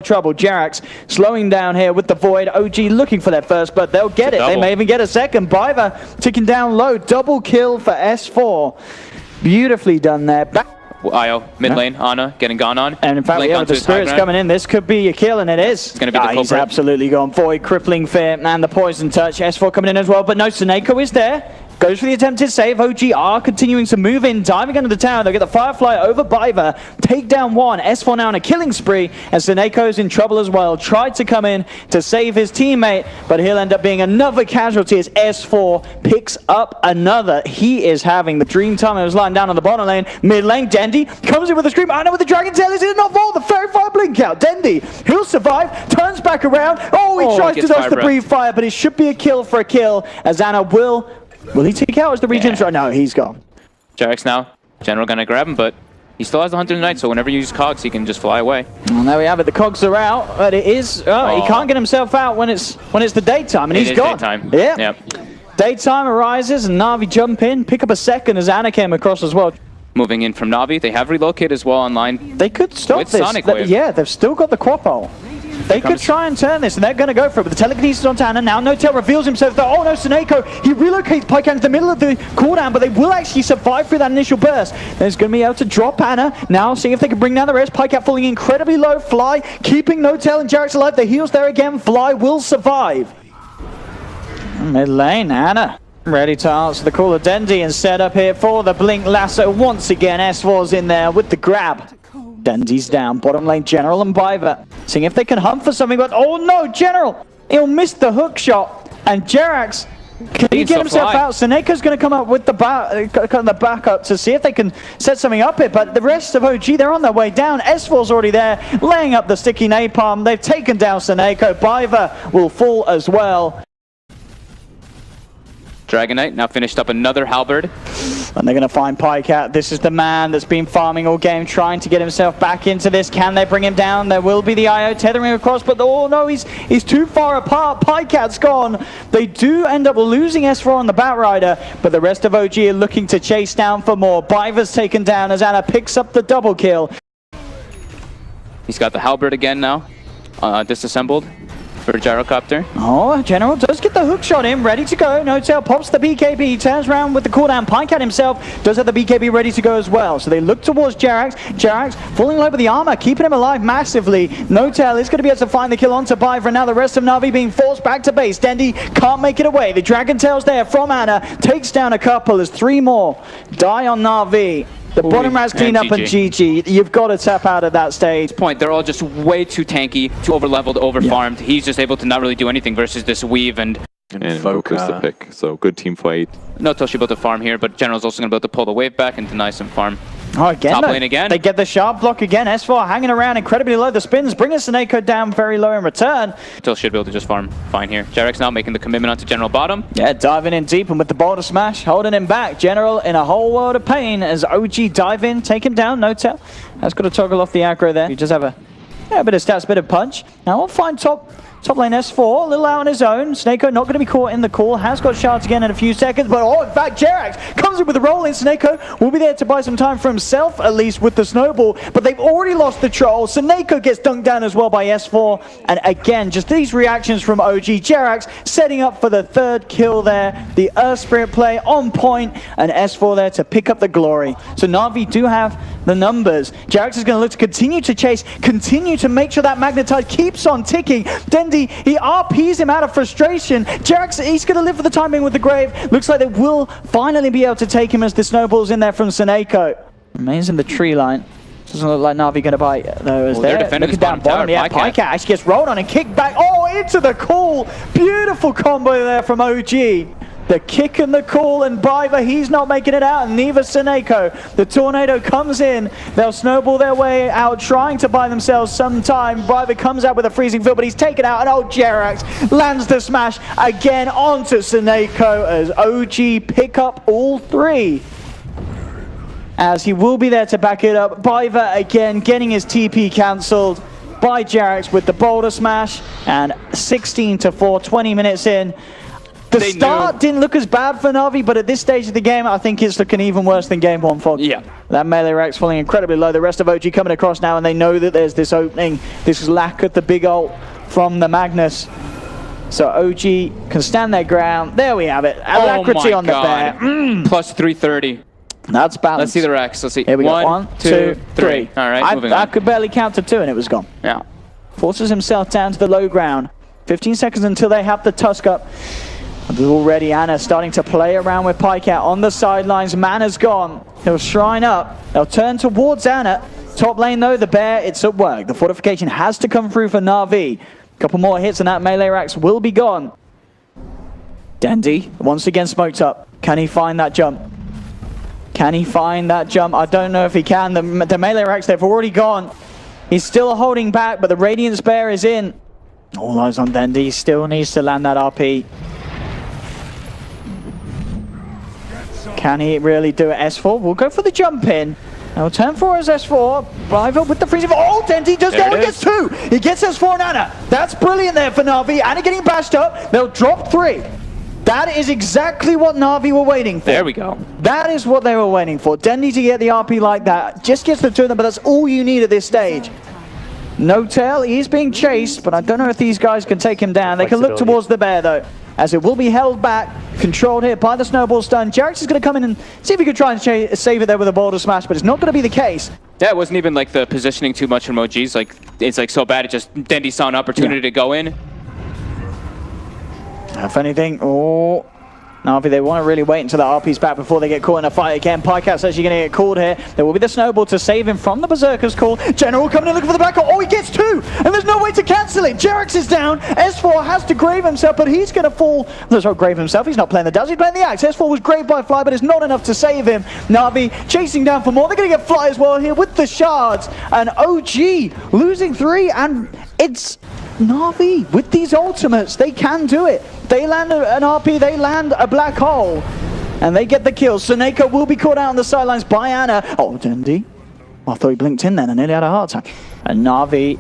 trouble. Jerax slowing down here with the Void. OG looking for their first, but they'll get it. They may even get a second. Biva ticking down low. Double kill for S4. Beautifully done there. IO, mid lane, Ana getting gone on. And in fact, we have the spirits coming in. This could be a kill, and it is. It's going to be the culprit. He's absolutely gone. Void, crippling fear, and the poison touch. S4 coming in as well, but no, Seneko is there. Goes for the attempted save. OG are continuing to move in, diving into the tower. They'll get the Firefly over Biva. Take down one. S4 now on a killing spree, and Seneco's in trouble as well. Tried to come in to save his teammate, but he'll end up being another casualty as S4 picks up another. He is having the dream time. He was lying down on the bottom lane. Mid lane, Dendi comes in with a scream. Ana with the Dragon Tail. Is it not fall? The Fairy Fire blink out. Dendi, he'll survive. Turns back around. Oh, he tries to dodge the breathe fire, but it should be a kill for a kill, as Ana will he take out as the region's right? No, he's gone. Jerax now. General gonna grab him, but he still has the Hunter Knight, so whenever you use cogs, he can just fly away. And there we have it. The cogs are out, but it is. He can't get himself out when it's the daytime, and he's gone. Daytime. Yeah. Yep. Daytime arises, and Na'Vi jump in, pick up a second as Ana came across as well. Moving in from Na'Vi, they have relocated as well online. They could stop with this. Sonic Wave. Yeah, they've still got the Quapole. They could try and turn this, and they're going to go for it. But the telekinesis on Ana now. No-Tail reveals himself. Oh no, Seneko. He relocates Pyke into the middle of the cooldown, but they will actually survive through that initial burst. There's going to be able to drop Ana. Now seeing if they can bring down the rest. Pyke falling incredibly low. Fly keeping No-Tail and Jerax alive. The heals there again. Fly will survive. Mid lane, Ana ready to answer the call of Dendi and set up here for the Blink Lasso. Once again, S4's in there with the grab. Dendi's down. Bottom lane, General and Biva. Seeing if they can hunt for something, but oh no, General! He'll miss the hook shot. And Jerax, can he get himself out? Seneca's going to come up with the backup to see if they can set something up here, but the rest of OG, they're on their way down. S4's already there, laying up the sticky napalm. They've taken down Seneko. Biva will fall as well. Dragon Knight now finished up another halberd. And they're going to find Pycat. This is the man that's been farming all game, trying to get himself back into this. Can they bring him down? There will be the IO tethering across, but oh no, he's too far apart. Pycat's gone. They do end up losing S4 on the Batrider, but the rest of OG are looking to chase down for more. Biva's taken down as Ana picks up the double kill. He's got the halberd again now, disassembled. For Gyrocopter. Oh, General does get the hook shot in, ready to go. No-Tail pops the BKB, turns around with the cooldown. Pycat himself does have the BKB ready to go as well. So they look towards Jerax. Jerax falling low with the armor, keeping him alive massively. No-Tail is going to be able to find the kill onto Biva, and now the rest of Na'Vi being forced back to base. Dendi can't make it away. The Dragon Tail's there from Ana, takes down a couple as 3 more die on Na'Vi. The bottom rat's clean up and GG. You've got to tap out at that stage. They're all just way too tanky, too over-leveled, over-farmed. Yeah. He's just able to not really do anything versus this Weave and Focus the pick. So good team fight. No-Tail should be able to farm here, but General's also going to be able to pull the Wave back and deny some farm. Oh, again, top lane again. They get the sharp block again. S4 hanging around incredibly low. The spins bringing Seneko down very low in return. Still should be able to just farm fine here. Jerax now making the commitment onto General bottom. Yeah, diving in deep and with the boulder smash, holding him back. General in a whole world of pain as OG dive in, take him down. No-Tail has got to toggle off the aggro there. You just have a bit of stats, bit of punch. Now we'll find top lane S4, a little out on his own. Seneko not going to be caught in the call. Has got shards again in a few seconds, but oh, in fact, Jerax comes in with a roll in. Seneko will be there to buy some time for himself, at least with the snowball, but they've already lost the troll. Seneko gets dunked down as well by S4, and again, just these reactions from OG. Jerax setting up for the 3rd kill there. The Earth Spirit play on point, and S4 there to pick up the glory. So Na'Vi do have the numbers. Jerax is going to look to continue to chase, continue to make sure that Magnetite keeps on ticking. Dendi, he RPs him out of frustration. Jerax, he's going to live for the time being with the Grave. Looks like they will finally be able to take him as the snowball's in there from Seneko. Remains in the tree line. Doesn't look like Na'Vi going to bite those there. Looking down bottom, yeah, Pycat actually gets rolled on and kicked back. Oh, into the call. Beautiful combo there from OG. The kick and the call, and Biva, he's not making it out, and neither Seneko. The tornado comes in. They'll snowball their way out, trying to buy themselves some time. Biva comes out with a freezing field, but he's taken out, and oh, Jerax lands the smash again onto Seneko as OG pick up all 3. As he will be there to back it up. Biva again getting his TP cancelled by Jerax with the boulder smash, and 16-4, 20 minutes in. The start didn't look as bad for Na'Vi, but at this stage of the game, I think it's looking even worse than game 1 for. Yeah. That melee rack's falling incredibly low. The rest of OG coming across now, and they know that there's this opening, this lack of the big ult from the Magnus. So OG can stand their ground. There we have it. Alacrity on the bear. Plus 330. That's balanced. Let's see the racks. Let's see. Here we go. 1, 2, 3. All right, moving on. I could barely count to 2, and it was gone. Yeah. Forces himself down to the low ground. 15 seconds until they have the tusk up. There's already Ana starting to play around with Pycat on the sidelines. Mana's gone. He'll shrine up. They'll turn towards Ana. Top lane though, the bear, it's at work. The fortification has to come through for Na'Vi. A couple more hits and that melee racks will be gone. Dendi, once again smoked up. Can he find that jump? Can he find that jump? I don't know if he can. The melee racks, they've already gone. He's still holding back, but the Radiance Bear is in. All eyes on Dendi. Still needs to land that RP. Can he really do it? S4 will go for the jump in. Now turn for his S4. Rival with the freeze of. Oh, Dendi does go and gets 2. He gets S4 and Ana. That's brilliant there for Na'Vi. Ana getting bashed up. They'll drop 3. That is exactly what Na'Vi were waiting for. There we go. That is what they were waiting for. Dendi to get the RP like that. Just gets the 2 of them, but that's all you need at this stage. No tail, he's being chased, but I don't know if these guys can take him down. They can look towards the bear though, as it will be held back, controlled here by the snowball stun. Jarex is going to come in and see if he could try and save it there with a boulder smash, but it's not going to be the case. Yeah, it wasn't even like the positioning too much from OGs. Like, it's like so bad, it just, Dendi saw an opportunity to go in. If anything, oh, Na'Vi, they want to really wait until the RP's back before they get caught in a fight again. Pycat's actually going to get called here. There will be the snowball to save him from the Berserker's call. General coming in looking for the back. Oh, he gets 2, and there's no way to cancel it. Jarex is down. S4 has to grave himself, but he's going to fall. Let's not grave himself. He's not playing the Daz, he's playing the Axe. S4 was graved by Fly, but it's not enough to save him. Na'Vi chasing down for more. They're going to get Fly as well here with the shards. And OG losing 3, and it's Na'Vi with these ultimates. They can do it. They land an RP, they land a black hole, and they get the kill. Soneko will be caught out on the sidelines by Ana. Oh, Dendi. I thought he blinked in then and nearly had a heart attack. And Na'Vi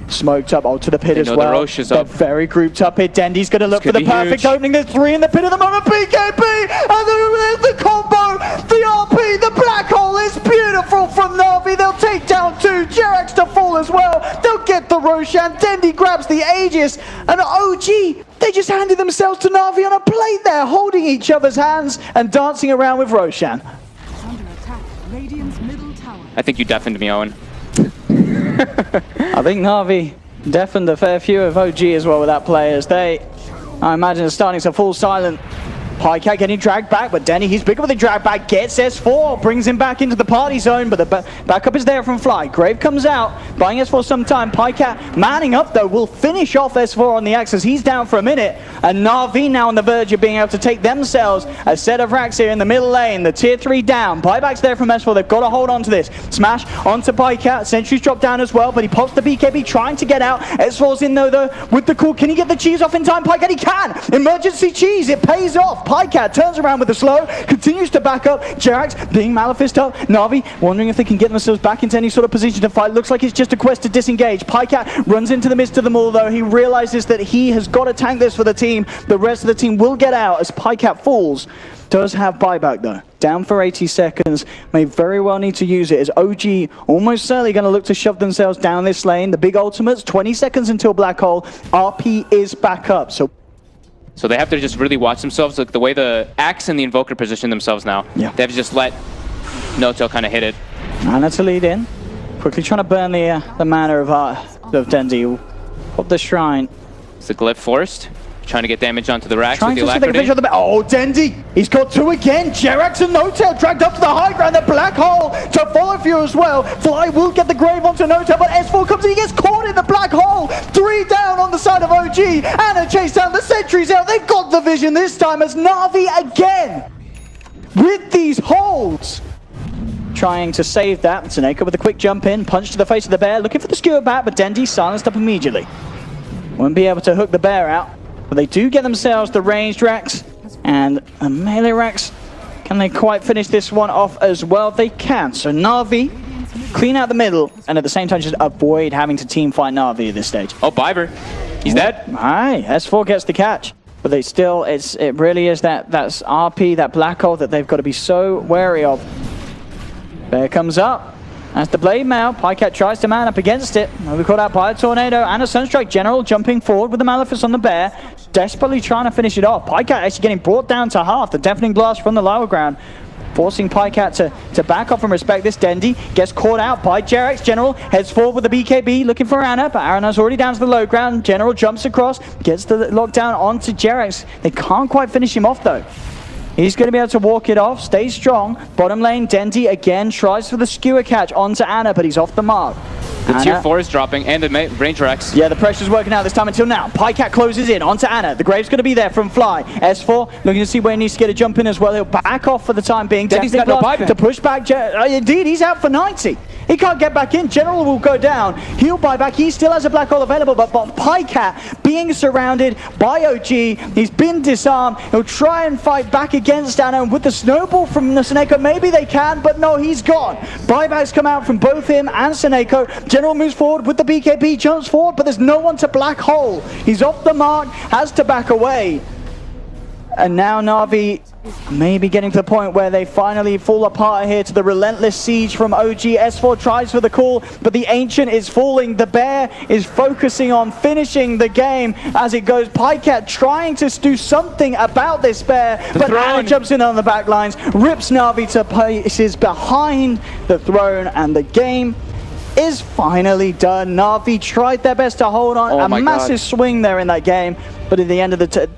smoked up. Oh, to the pit as well. The Roche is They're up. very grouped up here. Dendi's going to look for the perfect opening. There's 3 in the pit at the moment. BKB! And there's the combo! The RP! The black hole is beautiful from Na'Vi. They'll take down 2. Jarex to fall as well. They'll get the Roshan. Dendi grabs the Aegis. And OG, they just handed themselves to Na'Vi on a plate there, holding each other's hands and dancing around with Roshan. I think you deafened me, Owen. I think Na'Vi deafened a fair few of OG as well with that play, as they, I imagine, are starting to fall silent. Pycat getting dragged back, but Dendi, he's bigger with the drag back, gets S4, brings him back into the party zone, but the backup is there from Fly. Grave comes out, buying S4 some time. Pycat manning up though, will finish off S4 on the axe as he's down for a minute, and Na'Vi now on the verge of being able to take themselves a set of racks here in the middle lane. The tier 3 down, buyback's there from S4, they've got to hold on to this. Smash onto Pycat, Sentry's dropped down as well, but he pops the BKB trying to get out. S4's in though with the call. Can he get the cheese off in time? Pycat, he can! Emergency cheese, it pays off. Pycat turns around with the slow, continues to back up. Jarex being Malefist up. Na'Vi wondering if they can get themselves back into any sort of position to fight. Looks like it's just a quest to disengage. Pycat runs into the midst of them all though. He realizes that he has got to tank this for the team. The rest of the team will get out as Pycat falls. Does have buyback though. Down for 80 seconds. May very well need to use it as OG almost certainly going to look to shove themselves down this lane. The big ultimates, 20 seconds until black hole. RP is back up. So they have to just really watch themselves, like the way the Axe and the Invoker position themselves now. Yeah. They have to just let No-Tail kind of hit it. Ana to lead in. Quickly trying to burn the mana of Dendi. Pop the shrine. It's the Glyph forced. Trying to get damage onto the racks Trying with the to see if they can Alacrity. oh, Dendi! He's got 2 again. Jarex and No-Tail dragged up to the high ground. The black hole to follow through as well. Fly will get the grave onto No-Tail, but S4 comes in. He gets caught in the black hole. 3 down on the side of OG. Ana chase down. The sentries out. They've got the vision this time as Na'Vi again with these holds. Trying to save that. Soneko with a quick jump in. Punch to the face of the bear. Looking for the skewer back, but Dendi silenced up immediately. Won't be able to hook the bear out. But they do get themselves the ranged racks and the melee racks. Can they quite finish this one off as well? They can. So Na'Vi clean out the middle and at the same time just avoid having to team fight Na'Vi at this stage. Oh, Biber. He's dead. Aye, S4 gets the catch. But they still, it really is that's RP, that black hole that they've got to be so wary of. Bear comes up. As the blade mail, Pycat tries to man up against it. We're caught out by a tornado and a Sunstrike General jumping forward with the Malefice on the bear, desperately trying to finish it off. Pycat actually getting brought down to half. The deafening blast from the lower ground, forcing Pycat to back off and respect this. Dendi gets caught out by Jarek's General, heads forward with the BKB looking for Anna, but Arana's already down to the low ground. General jumps across, gets the lockdown onto Jarek's. They can't quite finish him off though. He's going to be able to walk it off, stay strong. Bottom lane, Dendi again tries for the skewer catch onto Anna, but he's off the mark. The tier 4 is dropping, and the range Rex. Yeah, the pressure's working out this time until now. Pycat closes in onto Anna. The Grave's going to be there from Fly. S4 looking to see where he needs to get a jump in as well. He'll back off for the time being. Dendi's got no buyback to push back. Indeed, he's out for 90. He can't get back in. General will go down. He'll buy back. He still has a black hole available, but Pycat being surrounded by OG. He's been disarmed. He'll try and fight back against Anna. And with the snowball from the Seneko, maybe they can, but no, he's gone. Buybacks come out from both him and Seneko. General moves forward with the BKB, jumps forward, but there's no one to black hole. He's off the mark, has to back away. And now Na'Vi maybe getting to the point where they finally fall apart here to the relentless siege from OG. S4 tries for the call, but the Ancient is falling. The Bear is focusing on finishing the game as it goes. Pycat trying to do something about this Bear, but Anna jumps in on the back lines, rips Na'Vi to pieces behind the throne, and the game is finally done. Na'Vi tried their best to hold on. A massive swing there in that game, but at the end of the